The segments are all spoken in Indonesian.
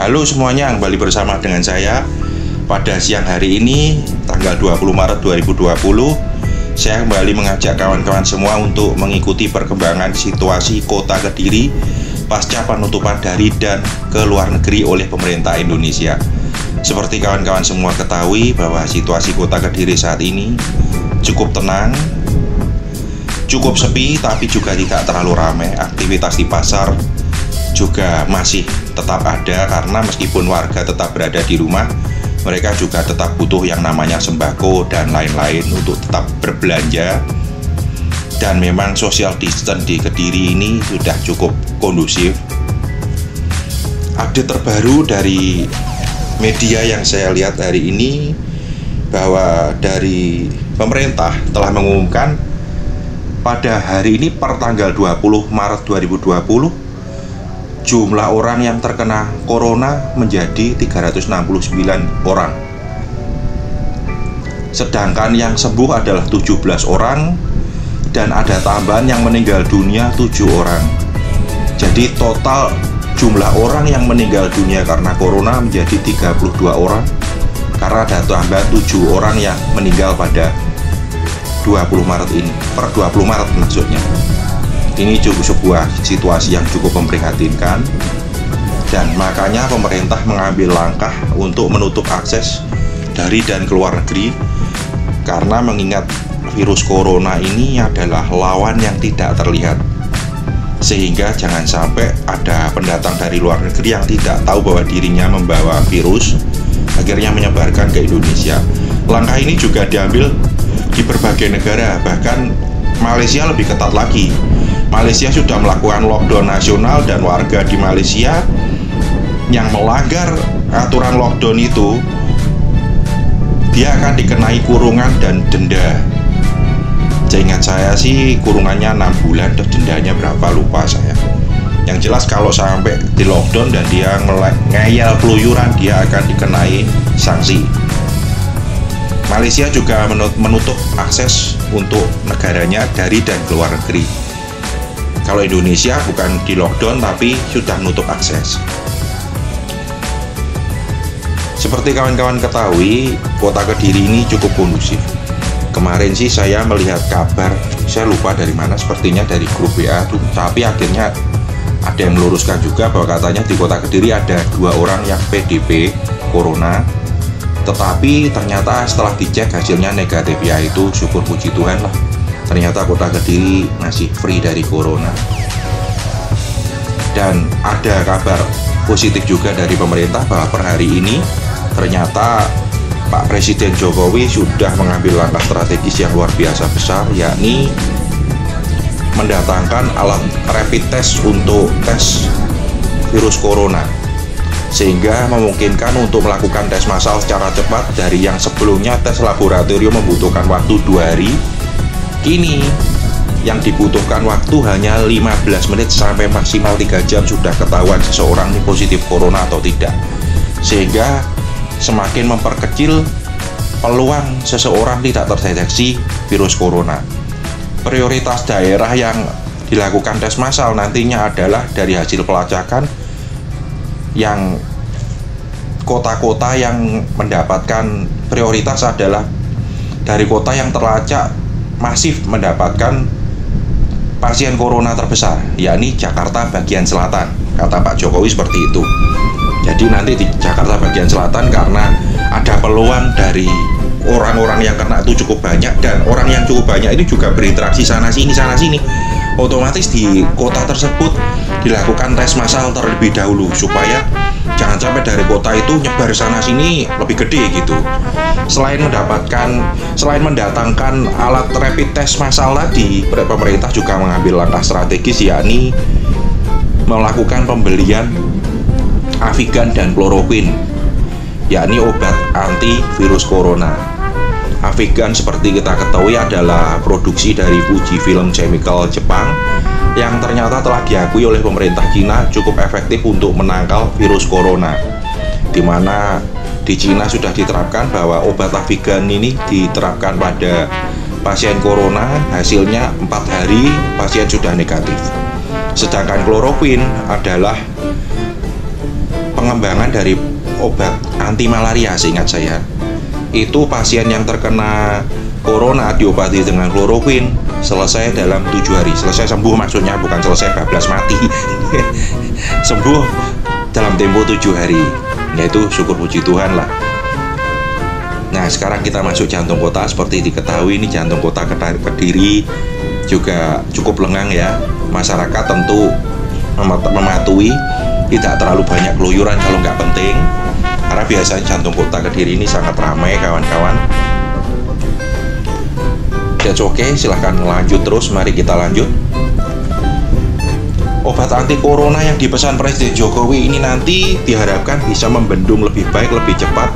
Halo semuanya, kembali bersama dengan saya. Pada siang hari ini, tanggal 20 Maret 2020, saya kembali mengajak kawan-kawan semua untuk mengikuti perkembangan situasi Kota Kediri pasca penutupan dari dan ke luar negeri oleh pemerintah Indonesia. Seperti kawan-kawan semua ketahui bahwa situasi Kota Kediri saat ini cukup tenang, cukup sepi, tapi juga tidak terlalu ramai. Aktivitas di pasar juga masih tetap ada, karena meskipun warga tetap berada di rumah, mereka juga tetap butuh yang namanya sembako dan lain-lain untuk tetap berbelanja. Dan memang social distance di Kediri ini sudah cukup kondusif. Update terbaru dari media yang saya lihat hari ini, bahwa dari pemerintah telah mengumumkan pada hari ini per tanggal 20 Maret 2020, jumlah orang yang terkena corona menjadi 369 orang. Sedangkan yang sembuh adalah 17 orang, dan ada tambahan yang meninggal dunia 7 orang. Jadi total jumlah orang yang meninggal dunia karena corona menjadi 32 orang, karena ada tambahan 7 orang yang meninggal pada 20 Maret ini, per 20 Maret maksudnya. Ini cukup sebuah situasi yang cukup memprihatinkan, dan makanya pemerintah mengambil langkah untuk menutup akses dari dan ke luar negeri, karena mengingat virus corona ini adalah lawan yang tidak terlihat, sehingga jangan sampai ada pendatang dari luar negeri yang tidak tahu bahwa dirinya membawa virus, akhirnya menyebarkan ke Indonesia. Langkah ini juga diambil di berbagai negara, bahkan Malaysia lebih ketat lagi. Malaysia sudah melakukan lockdown nasional, dan warga di Malaysia yang melanggar aturan lockdown itu, dia akan dikenai kurungan dan denda. Seingat saya sih kurungannya 6 bulan, dan dendanya berapa lupa saya. Yang jelas kalau sampai di lockdown dan dia ngeyel keluyuran, dia akan dikenai sanksi. Malaysia juga menutup akses untuk negaranya dari dan ke luar negeri. Kalau Indonesia bukan di lockdown, tapi sudah menutup akses. Seperti kawan-kawan ketahui, Kota Kediri ini cukup kondusif. Kemarin sih saya melihat kabar, saya lupa dari mana, sepertinya dari grup WA, tapi akhirnya ada yang meluruskan juga bahwa katanya di Kota Kediri ada 2 orang yang PDP Corona. Tetapi ternyata setelah dicek hasilnya negatif, ya itu syukur puji Tuhan lah. Ternyata Kota Kediri masih free dari corona. Dan ada kabar positif juga dari pemerintah bahwa per hari ini ternyata Pak Presiden Jokowi sudah mengambil langkah strategis yang luar biasa besar, yakni mendatangkan alat rapid test untuk tes virus corona, sehingga memungkinkan untuk melakukan tes massal secara cepat. Dari yang sebelumnya tes laboratorium membutuhkan waktu 2 hari, kini yang dibutuhkan waktu hanya 15 menit sampai maksimal 3 jam sudah ketahuan seseorang ini positif corona atau tidak, sehingga semakin memperkecil peluang seseorang tidak terdeteksi virus corona. Prioritas daerah yang dilakukan tes massal nantinya adalah dari hasil pelacakan, yang kota-kota yang mendapatkan prioritas adalah dari kota yang terlacak masif mendapatkan pasien corona terbesar, yakni Jakarta bagian selatan, kata Pak Jokowi seperti itu. Jadi nanti di Jakarta bagian selatan, karena ada peluang dari orang-orang yang kena itu cukup banyak, dan orang yang cukup banyak ini juga berinteraksi sana sini, otomatis di kota tersebut dilakukan tes massal terlebih dahulu, supaya jangan sampai dari kota itu nyebar sana sini lebih gede gitu. Selain mendatangkan alat rapid test massal tadi, pemerintah juga mengambil langkah strategis, yakni melakukan pembelian Avigan dan Chloroquine, yakni obat anti virus corona. Avigan seperti kita ketahui adalah produksi dari Fujifilm Chemical Jepang, yang ternyata telah diakui oleh pemerintah Cina cukup efektif untuk menangkal virus corona, di mana di Cina sudah diterapkan bahwa obat Avigan ini diterapkan pada pasien corona, hasilnya 4 hari pasien sudah negatif. Sedangkan Chloroquine adalah pengembangan dari obat anti malaria. Seingat saya itu pasien yang terkena corona diobati dengan kloroquine selesai dalam 7 hari. Selesai sembuh maksudnya, bukan selesai bablas mati. Sembuh dalam tempo 7 hari. Yaitu syukur puji Tuhan lah. Nah sekarang kita masuk jantung kota. Seperti diketahui ini jantung kota Kediri juga cukup lengang ya. Masyarakat tentu mematuhi tidak terlalu banyak keluyuran kalau nggak penting, karena biasanya jantung kota Kediri ini sangat ramai kawan-kawan. That's oke, silahkan lanjut terus. Mari kita lanjut. Obat anti corona yang dipesan Presiden Jokowi ini nanti diharapkan bisa membendung lebih baik, lebih cepat,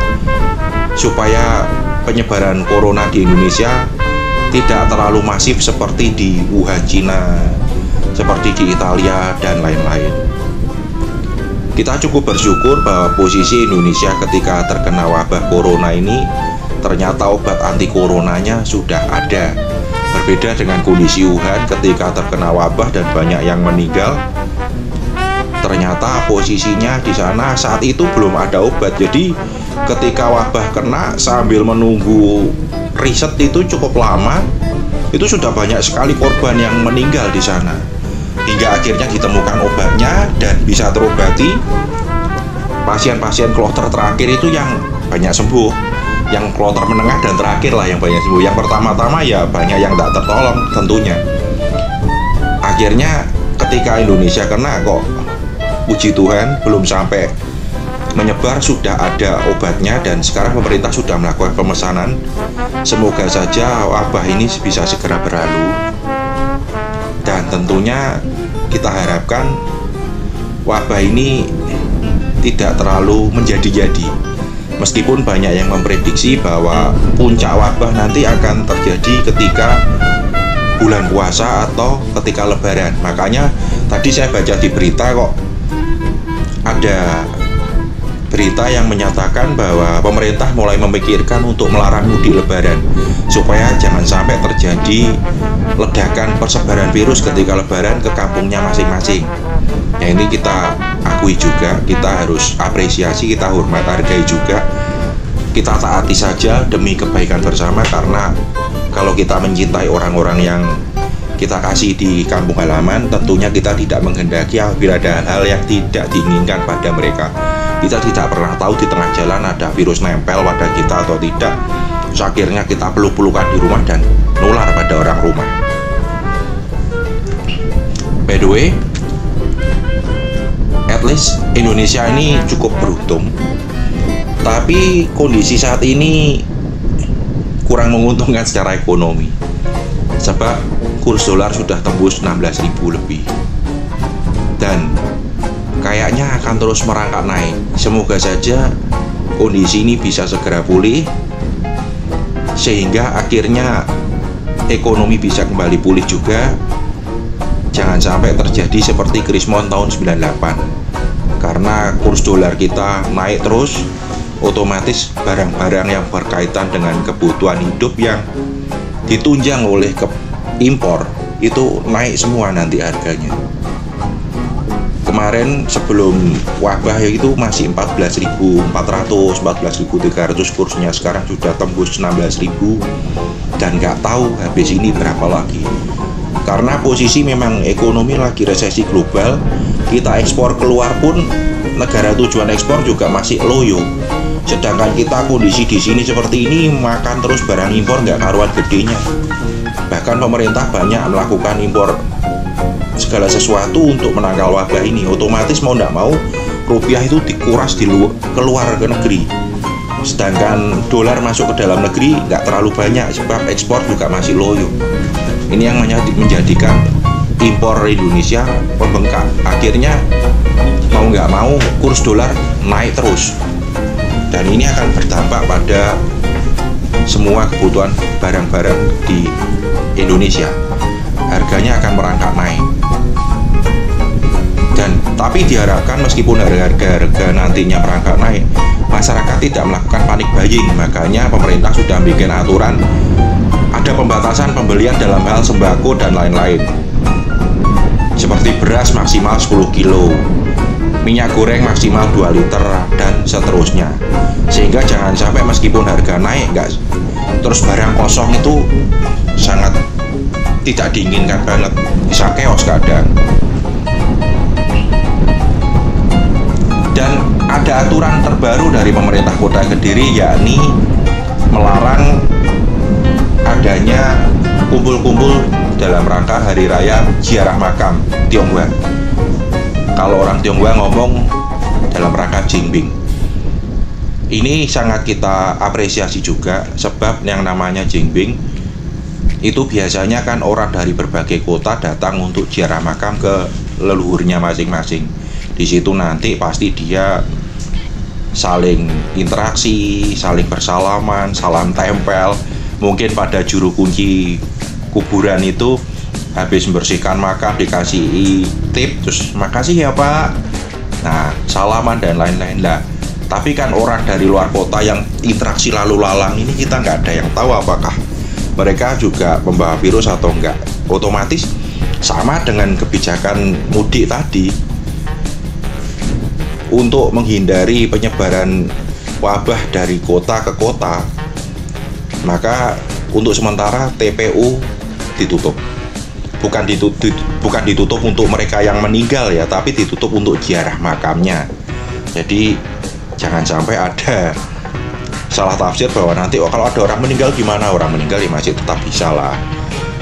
supaya penyebaran corona di Indonesia tidak terlalu masif seperti di Wuhan, Cina, seperti di Italia, dan lain-lain. Kita cukup bersyukur bahwa posisi Indonesia ketika terkena wabah corona ini ternyata obat anti coronanya sudah ada. Berbeda dengan kondisi Wuhan ketika terkena wabah dan banyak yang meninggal. Ternyata posisinya di sana saat itu belum ada obat. Jadi ketika wabah kena sambil menunggu riset itu cukup lama, itu sudah banyak sekali korban yang meninggal di sana. Hingga akhirnya ditemukan obatnya dan bisa terobati. Pasien-pasien kloter terakhir itu yang banyak sembuh, yang kloter menengah dan terakhir lah yang banyak sembuh. Yang pertama-tama ya banyak yang tak tertolong tentunya. Akhirnya ketika Indonesia kena kok puji Tuhan belum sampai menyebar, sudah ada obatnya dan sekarang pemerintah sudah melakukan pemesanan. Semoga saja wabah ini bisa segera berlalu. Dan tentunya kita harapkan wabah ini tidak terlalu menjadi-jadi. Meskipun banyak yang memprediksi bahwa puncak wabah nanti akan terjadi ketika bulan puasa atau ketika lebaran. Makanya tadi saya baca di berita kok ada berita yang menyatakan bahwa pemerintah mulai memikirkan untuk melarang mudik lebaran supaya jangan sampai terjadi ledakan persebaran virus ketika lebaran ke kampungnya masing-masing. Ya ini kita akui juga, kita harus apresiasi, kita hormat, hargai juga. Kita taati saja demi kebaikan bersama, karena kalau kita mencintai orang-orang yang kita kasih di kampung halaman, tentunya kita tidak menghendaki apabila ada hal yang tidak diinginkan pada mereka. Kita tidak pernah tahu di tengah jalan ada virus nempel pada kita atau tidak. Terus akhirnya kita peluk-pelukan di rumah dan nular pada orang rumah. By the way, at least Indonesia ini cukup beruntung. Tapi kondisi saat ini kurang menguntungkan secara ekonomi. Sebab kurs dolar sudah tembus 16.000 lebih. Dan kayaknya akan terus merangkak naik. Semoga saja kondisi ini bisa segera pulih sehingga akhirnya ekonomi bisa kembali pulih juga. Jangan sampai terjadi seperti Krismon tahun 98. Karena kurs dolar kita naik terus, otomatis barang-barang yang berkaitan dengan kebutuhan hidup yang ditunjang oleh impor itu naik semua nanti harganya. Kemarin sebelum wabah itu masih 14.400, 14.300 kursnya, sekarang sudah tembus 16.000 dan nggak tahu habis ini berapa lagi. Karena posisi memang ekonomi lagi resesi global, kita ekspor keluar pun negara tujuan ekspor juga masih loyo. Sedangkan kita kondisi di sini seperti ini, makan terus barang impor nggak karuan gedenya. Bahkan pemerintah banyak melakukan impor segala sesuatu untuk menangkal wabah ini. Otomatis mau nggak mau rupiah itu dikuras keluar ke negeri. Sedangkan dolar masuk ke dalam negeri nggak terlalu banyak sebab ekspor juga masih loyo. Ini yang menjadikan impor Indonesia membengkak. Akhirnya mau nggak mau kurs dolar naik terus. Dan ini akan berdampak pada semua kebutuhan barang-barang di Indonesia. Harganya akan merangkak naik. Tapi diharapkan meskipun harga nantinya merangkak naik, masyarakat tidak melakukan panik buying. Makanya pemerintah sudah bikin aturan, ada pembatasan pembelian dalam hal sembako dan lain-lain. Seperti beras maksimal 10 kilo, minyak goreng maksimal 2 liter dan seterusnya. Sehingga jangan sampai meskipun harga naik terus barang kosong itu sangat tidak diinginkan banget, bisa chaos keadaan. Dan ada aturan terbaru dari pemerintah Kota Kediri, yakni melarang adanya kumpul-kumpul dalam rangka Hari Raya Ziarah Makam Tionghoa. Kalau orang Tionghoa ngomong dalam rangka Jingbing. Ini sangat kita apresiasi juga, sebab yang namanya Jingbing itu biasanya kan orang dari berbagai kota datang untuk ziarah makam ke leluhurnya masing-masing. Di situ nanti pasti dia saling interaksi, saling bersalaman, salam tempel. Mungkin pada juru kunci kuburan itu habis membersihkan makam dikasih tip, terus makasih ya Pak. Nah, salaman dan lain-lain lah. Tapi kan orang dari luar kota yang interaksi lalu lalang ini kita nggak ada yang tahu apakah mereka juga membawa virus atau enggak. Otomatis sama dengan kebijakan mudik tadi, untuk menghindari penyebaran wabah dari kota ke kota, maka untuk sementara TPU ditutup. Bukan ditutup untuk mereka yang meninggal ya, tapi ditutup untuk ziarah makamnya. Jadi jangan sampai ada salah tafsir bahwa nanti kalau ada orang meninggal gimana, orang meninggal ya masih tetap bisa lah.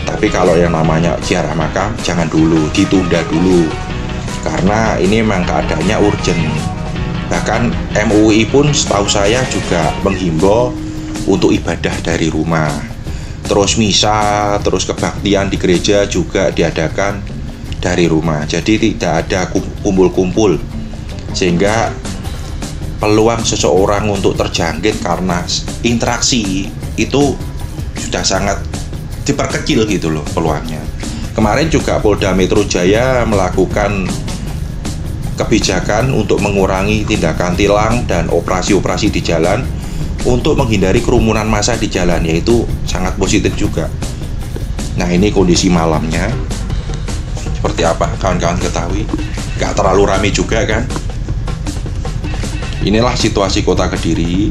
Tapi kalau yang namanya ziarah makam jangan dulu, ditunda dulu, karena ini memang keadaannya urgent. Bahkan MUI pun setahu saya juga menghimbau untuk ibadah dari rumah. Terus misa, terus kebaktian di gereja juga diadakan dari rumah. Jadi tidak ada kumpul-kumpul, sehingga peluang seseorang untuk terjangkit karena interaksi itu sudah sangat diperkecil gitu loh peluangnya. Kemarin juga Polda Metro Jaya melakukan kebijakan untuk mengurangi tindakan tilang dan operasi-operasi di jalan untuk menghindari kerumunan massa di jalan, yaitu sangat positif juga. Nah, ini kondisi malamnya seperti apa kawan-kawan ketahui, gak terlalu ramai juga kan. Inilah situasi Kota Kediri,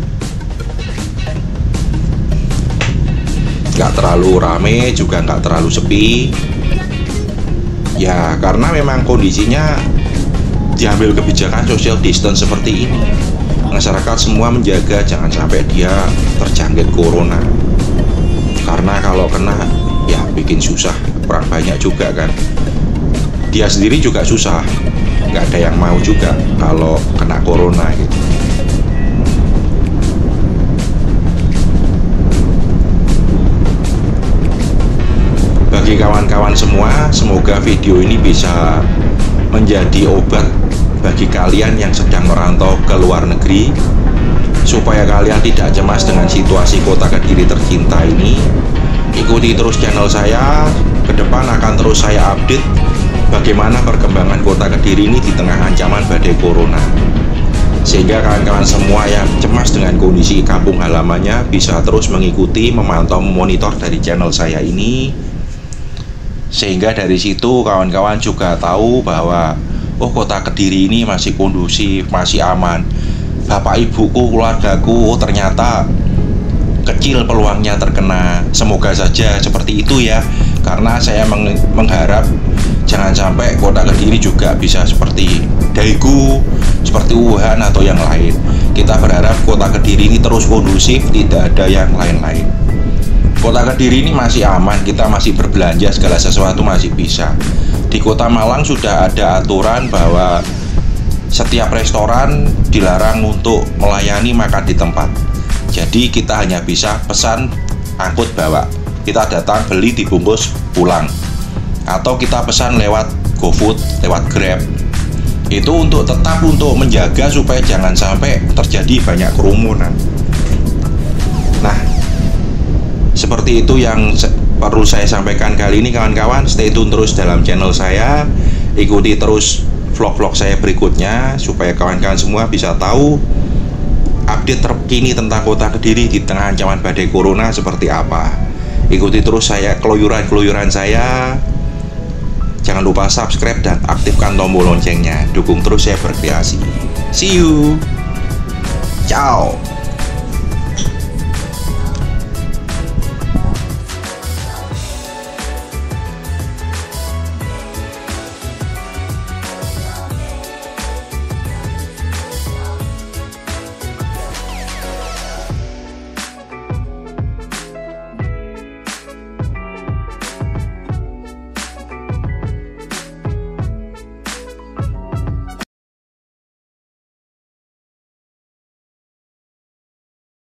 gak terlalu rame juga gak terlalu sepi. Ya karena memang kondisinya diambil kebijakan social distance seperti ini. Masyarakat semua menjaga jangan sampai dia terjangkit corona, karena kalau kena ya bikin susah orang banyak juga kan. Dia sendiri juga susah, nggak ada yang mau juga kalau kena corona gitu. Bagi kawan-kawan semua, semoga video ini bisa menjadi obat bagi kalian yang sedang merantau ke luar negeri, supaya kalian tidak cemas dengan situasi Kota Kediri tercinta ini. Ikuti terus channel saya, ke depan akan terus saya update bagaimana perkembangan Kota Kediri ini di tengah ancaman badai corona, sehingga kawan-kawan semua yang cemas dengan kondisi kampung halamannya bisa terus mengikuti, memantau, memonitor dari channel saya ini, sehingga dari situ kawan-kawan juga tahu bahwa oh, Kota Kediri ini masih kondusif, masih aman. Bapak ibuku, keluargaku, oh, ternyata kecil peluangnya terkena. Semoga saja seperti itu ya, karena saya mengharap jangan sampai Kota Kediri juga bisa seperti Daegu, seperti Wuhan atau yang lain. Kita berharap Kota Kediri ini terus kondusif, tidak ada yang lain-lain. Kota Kediri ini masih aman, kita masih berbelanja, segala sesuatu masih bisa. Di Kota Malang sudah ada aturan bahwa setiap restoran dilarang untuk melayani makan di tempat. Jadi kita hanya bisa pesan angkut bawa. Kita datang beli dibungkus pulang. Atau kita pesan lewat GoFood, lewat Grab. Itu untuk tetap untuk menjaga supaya jangan sampai terjadi banyak kerumunan. Nah, seperti itu yang perlu saya sampaikan kali ini kawan-kawan. Stay tune terus dalam channel saya, ikuti terus vlog-vlog saya berikutnya supaya kawan-kawan semua bisa tahu update terkini tentang Kota Kediri di tengah ancaman badai corona seperti apa. Ikuti terus saya keluyuran saya. Jangan Jangan lupa subscribe dan aktifkan tombol loncengnya. Dukung terus saya berkreasi. See you. Ciao.